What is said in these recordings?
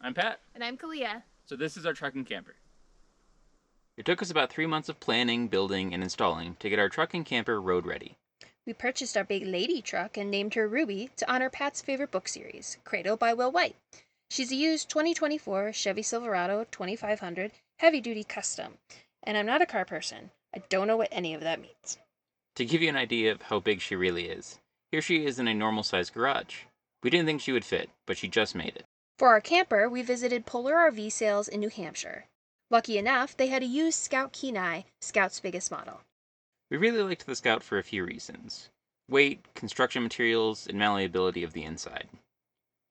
I'm Pat. And I'm Kalia. So this is our truck and camper. It took us about 3 months of planning, building, and installing to get our truck and camper road ready. We purchased our big lady truck and named her Ruby to honor Pat's favorite book series, Cradle by Will White. She's a used 2024 Chevy Silverado 2500 heavy-duty custom, and I'm not a car person. I don't know what any of that means. To give you an idea of how big she really is, here she is in a normal-sized garage. We didn't think she would fit, but she just made it. For our camper, we visited Polar RV sales in New Hampshire. Lucky enough, they had a used Scout Kenai, Scout's biggest model. We really liked the Scout for a few reasons. Weight, construction materials, and malleability of the inside.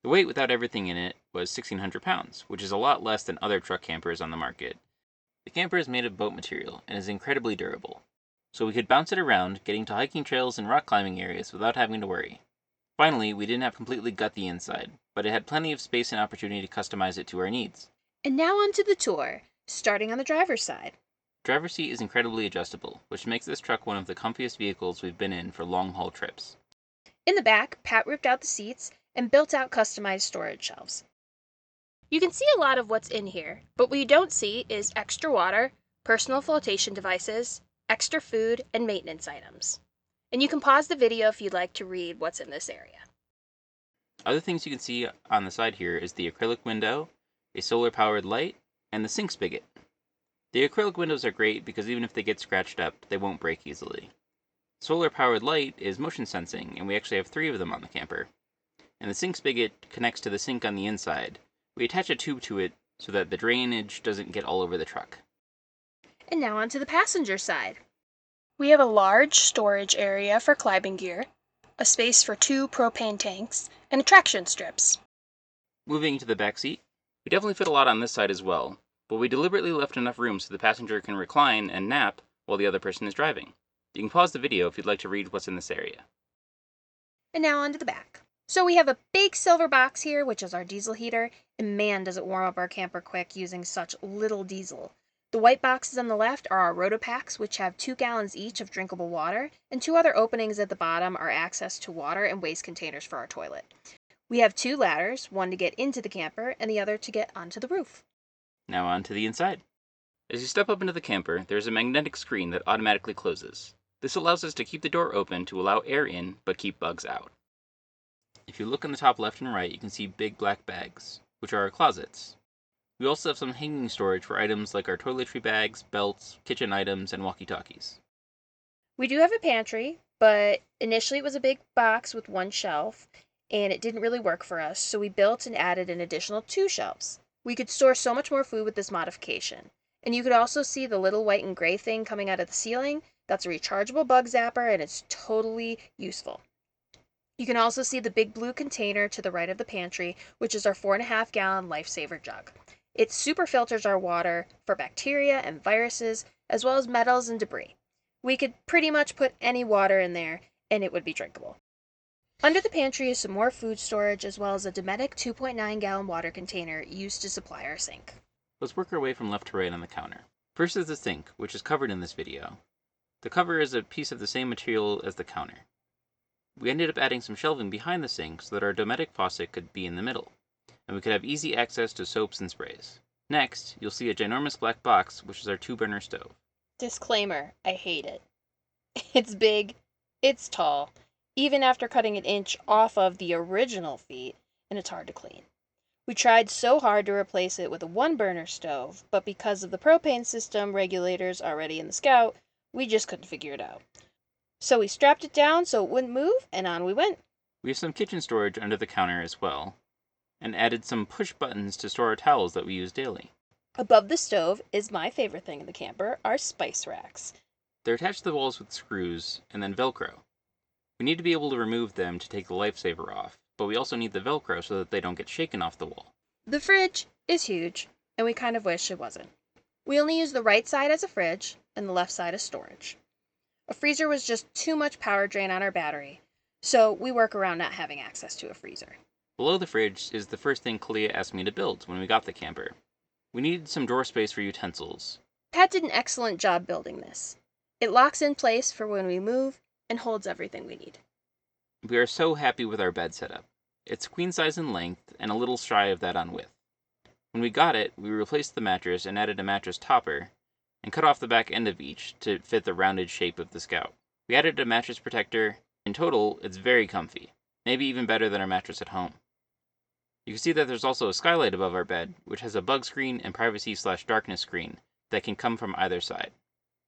The weight without everything in it was 1,600 pounds, which is a lot less than other truck campers on the market. The camper is made of boat material and is incredibly durable, so we could bounce it around, getting to hiking trails and rock climbing areas without having to worry. Finally, we didn't have to completely gut the inside, but it had plenty of space and opportunity to customize it to our needs. And now on to the tour, starting on the driver's side. Driver's seat is incredibly adjustable, which makes this truck one of the comfiest vehicles we've been in for long-haul trips. In the back, Pat ripped out the seats and built out customized storage shelves. You can see a lot of what's in here, but what you don't see is extra water, personal flotation devices, extra food, and maintenance items. And you can pause the video if you'd like to read what's in this area. Other things you can see on the side here is the acrylic window, a solar-powered light, and the sink spigot. The acrylic windows are great because even if they get scratched up, they won't break easily. Solar-powered light is motion sensing, and we actually have 3 of them on the camper. And the sink spigot connects to the sink on the inside. We attach a tube to it so that the drainage doesn't get all over the truck. And now onto the passenger side. We have a large storage area for climbing gear, a space for 2 propane tanks, and traction strips. Moving to the back seat, we definitely fit a lot on this side as well, but we deliberately left enough room so the passenger can recline and nap while the other person is driving. You can pause the video if you'd like to read what's in this area. And now onto the back. So we have a big silver box here, which is our diesel heater, and man does it warm up our camper quick using such little diesel. The white boxes on the left are our Rotopacks, which have 2 gallons each of drinkable water, and 2 other openings at the bottom are access to water and waste containers for our toilet. We have 2 ladders, one to get into the camper and the other to get onto the roof. Now on to the inside. As you step up into the camper, there's a magnetic screen that automatically closes. This allows us to keep the door open to allow air in, but keep bugs out. If you look on the top left and right, you can see big black bags, which are our closets. We also have some hanging storage for items like our toiletry bags, belts, kitchen items, and walkie-talkies. We do have a pantry, but initially it was a big box with 1 shelf, and it didn't really work for us, so we built and added an additional 2 shelves. We could store so much more food with this modification. And you could also see the little white and gray thing coming out of the ceiling. That's a rechargeable bug zapper, and it's totally useful. You can also see the big blue container to the right of the pantry, which is our 4.5-gallon lifesaver jug. It super filters our water for bacteria and viruses, as well as metals and debris. We could pretty much put any water in there, and it would be drinkable. Under the pantry is some more food storage, as well as a Dometic 2.9-gallon water container used to supply our sink. Let's work our way from left to right on the counter. First is the sink, which is covered in this video. The cover is a piece of the same material as the counter. We ended up adding some shelving behind the sink so that our Dometic faucet could be in the middle, and we could have easy access to soaps and sprays. Next, you'll see a ginormous black box, which is our 2-burner stove. Disclaimer, I hate it. It's big, it's tall, even after cutting an inch off of the original feet, and it's hard to clean. We tried so hard to replace it with a 1-burner stove, but because of the propane system regulators already in the Scout, we just couldn't figure it out. So we strapped it down so it wouldn't move, and on we went. We have some kitchen storage under the counter as well, and added some push buttons to store our towels that we use daily. Above the stove is my favorite thing in the camper, our spice racks. They're attached to the walls with screws and then Velcro. We need to be able to remove them to take the lifesaver off, but we also need the Velcro so that they don't get shaken off the wall. The fridge is huge, and we kind of wish it wasn't. We only use the right side as a fridge, and the left side as storage. A freezer was just too much power drain on our battery, so we work around not having access to a freezer. Below the fridge is the first thing Kalia asked me to build when we got the camper. We needed some drawer space for utensils. Pat did an excellent job building this. It locks in place for when we move and holds everything we need. We are so happy with our bed setup. It's queen size in length and a little shy of that on width. When we got it, we replaced the mattress and added a mattress topper, and cut off the back end of each to fit the rounded shape of the Scout. We added a mattress protector. In total, it's very comfy, maybe even better than our mattress at home. You can see that there's also a skylight above our bed, which has a bug screen and privacy/darkness screen that can come from either side.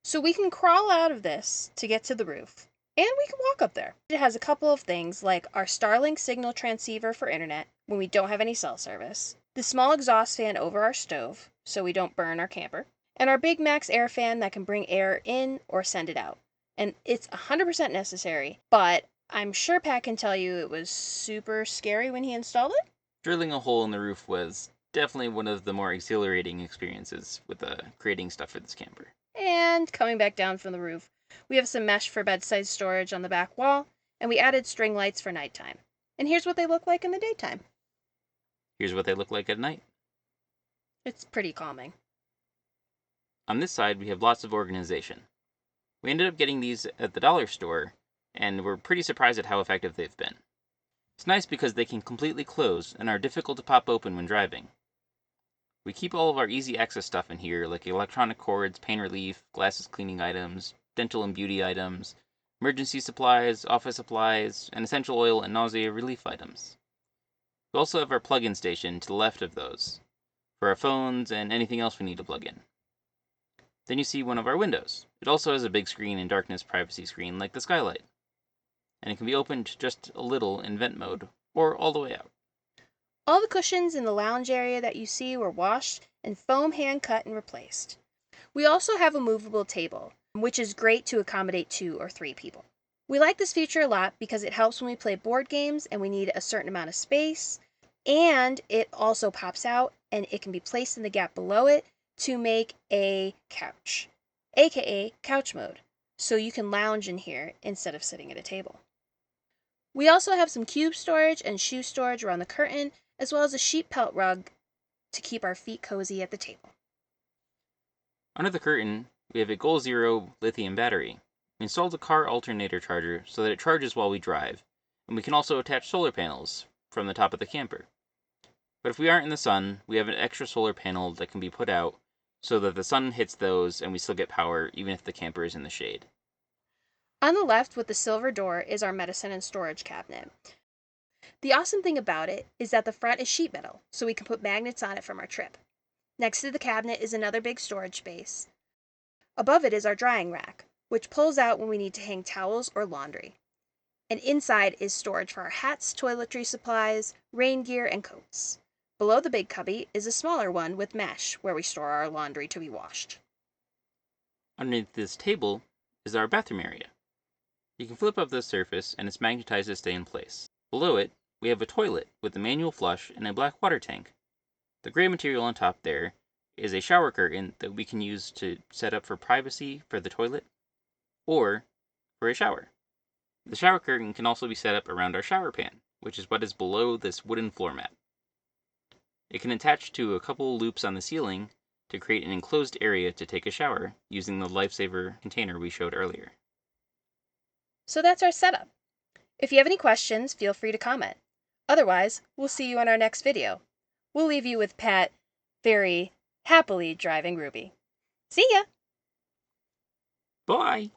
So we can crawl out of this to get to the roof, and we can walk up there. It has a couple of things like our Starlink signal transceiver for internet when we don't have any cell service, the small exhaust fan over our stove so we don't burn our camper, and our Big Max air fan that can bring air in or send it out. And it's 100% necessary, but I'm sure Pat can tell you it was super scary when he installed it. Drilling a hole in the roof was definitely one of the more exhilarating experiences with creating stuff for this camper. And coming back down from the roof, we have some mesh for bedside storage on the back wall, and we added string lights for nighttime. And here's what they look like in the daytime. Here's what they look like at night. It's pretty calming. On this side, we have lots of organization. We ended up getting these at the dollar store, and we're pretty surprised at how effective they've been. It's nice because they can completely close and are difficult to pop open when driving. We keep all of our easy access stuff in here, like electronic cords, pain relief, glasses cleaning items, dental and beauty items, emergency supplies, office supplies, and essential oil and nausea relief items. We also have our plug-in station to the left of those, for our phones and anything else we need to plug in. Then you see one of our windows. It also has a big screen and darkness privacy screen like the skylight. And it can be opened just a little in vent mode, or all the way out. All the cushions in the lounge area that you see were washed and foam hand cut and replaced. We also have a movable table, which is great to accommodate 2 or 3 people. We like this feature a lot because it helps when we play board games and we need a certain amount of space, and it also pops out and it can be placed in the gap below it to make a couch, aka couch mode, so you can lounge in here instead of sitting at a table. We also have some cube storage and shoe storage around the curtain, as well as a sheep pelt rug to keep our feet cozy at the table. Under the curtain, we have a Goal Zero lithium battery. We installed a car alternator charger so that it charges while we drive, and we can also attach solar panels from the top of the camper. But if we aren't in the sun, we have an extra solar panel that can be put out so that the sun hits those and we still get power even if the camper is in the shade. On the left with the silver door is our medicine and storage cabinet. The awesome thing about it is that the front is sheet metal, so we can put magnets on it from our trip. Next to the cabinet is another big storage space. Above it is our drying rack, which pulls out when we need to hang towels or laundry. And inside is storage for our hats, toiletry supplies, rain gear, and coats. Below the big cubby is a smaller one with mesh where we store our laundry to be washed. Underneath this table is our bathroom area. You can flip up the surface and it's magnetized to stay in place. Below it, we have a toilet with a manual flush and a black water tank. The gray material on top there is a shower curtain that we can use to set up for privacy for the toilet or for a shower. The shower curtain can also be set up around our shower pan, which is what is below this wooden floor mat. It can attach to a couple loops on the ceiling to create an enclosed area to take a shower using the Lifesaver container we showed earlier. So that's our setup. If you have any questions, feel free to comment. Otherwise, we'll see you in our next video. We'll leave you with Pat very happily driving Ruby. See ya! Bye!